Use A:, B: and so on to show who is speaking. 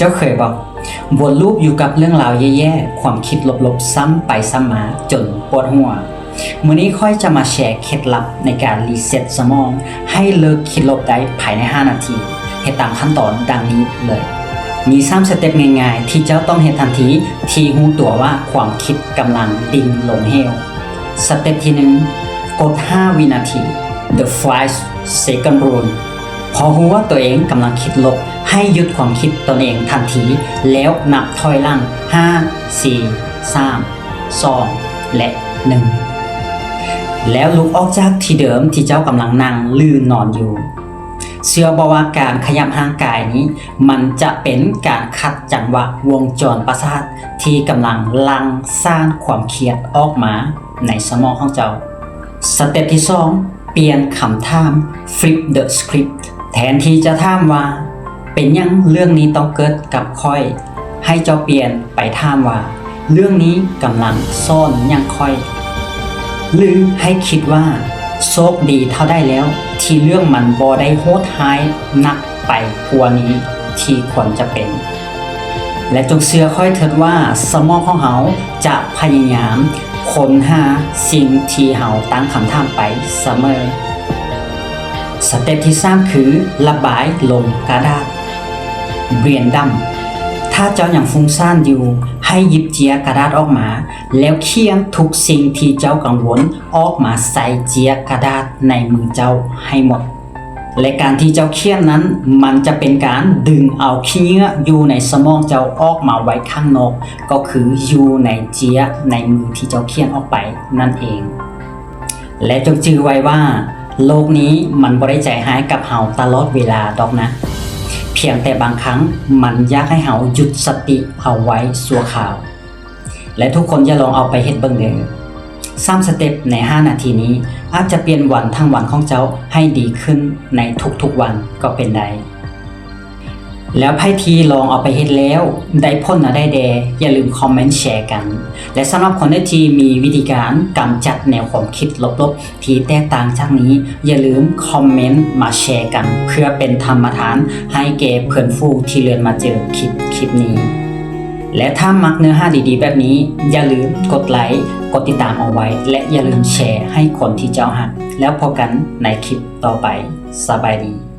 A: จ้าเคยบอกวนลูปอยู่กับเรื่องราวแย่ๆความคิดลบๆซ้ำไปซ้ำมาจนปวดหัวมื้อนี้ค่อยจะมาแชร์เคล็ดลับในการรีเซ็ตสมองให้เลิกคิดลบได้ภายใน5นาทีให้ตามขั้นตอนดังนี้เลยมี3สเต็ปง่ายๆที่เจ้าต้องเฮ็ดทันทีที่รู้ตัวว่าความคิดกำลังดิ่งลงเหวสเต็ปที่1กด5วินาที The 5 second rule พอรู้ว่าตัวเองกำลังคิดลบให้หยุดความคิดตนเองทันทีแล้วนับถอยหลัง5 4 3 2และ1แล้วลุกออกจากที่เดิมที่เจ้ากำลังนั่งหรือนอนอยู่เชื่อบ่ว่าการขยับร่างกายนี้มันจะเป็นการขัดจังหวะวงจรประสาทที่กำลังหลั่งสร้างความเครียดออกมาในสมองของเจ้าสเต็ปที่2เปลี่ยนคำถาม flip the script แทนที่จะถามว่าเป็นหยังเรื่องนี้ต้องเกิดกับค่อยให้เจ้าเปลี่ยนไปถามว่าเรื่องนี้กำลังซ่อนหยังค่อยหรือให้คิดว่าโชคดีเท่าได้แล้วที่เรื่องมันบ่ได้โหดร้ายหนักไปกว่านี้ที่ควรจะเป็นและจงเชื่อค่อยเถิดว่าสมองของเฮาจะพยายามค้นหาสิ่งที่เฮาตั้งคำถามไปเสมอสเต็ปที่3คือระบายลงกระดาษเรียนดำถ้าเจ้าอย่างฟุ้งซ่านอยู่ให้หยิบเจียกระดาษออกมาแล้วเขียนทุกสิ่งที่เจ้ากังวลออกมาใส่เจียกระดาษในมือเจ้าให้หมดและการที่เจ้าเขียนนั้นมันจะเป็นการดึงเอาขี้เหงื่ออยู่ในสมองเจ้าออกมาไว้ข้างนอกก็คืออยู่ในเจียในมือที่เจ้าเขียนออกไปนั่นเองและจงจื่อไว้ว่าโลกนี้มันบ่ได้ใจหายกับเฮาตลอดเวลาดอกนะเพียงแต่บางครั้งมันอยากให้เฮาหยุดสติเอาไว้ชั่วคราวและทุกคนอย่าลองเอาไปเฮ็ดเบิ่งเด้อ3สเต็ปใน5นาทีนี้อาจจะเปลี่ยนวันทั้งวันของเจ้าให้ดีขึ้นในทุกๆวันก็เป็นได้แล้วไผที่ลองเอาไปเฮ็ดแล้วได้ผลได้แดอย่าลืมคอมเมนต์แชร์กันและสำหรับคนที่มีวิธีการกำจัดแนวความคิดลบๆที่แตกต่างจากนี้อย่าลืมคอมเมนต์มาแชร์กันเพื่อเป็นธรรมทานให้แก่เพื่อนฝูงที่เรียนมาเจอคลิปนี้และถ้ามักเนื้อหาดีๆแบบนี้อย่าลืมกดไลค์กดติดตามเอาไว้และอย่าลืมแชร์ให้คนที่เจ้าฮักแล้วพบกันในคลิปต่อไปสบายดี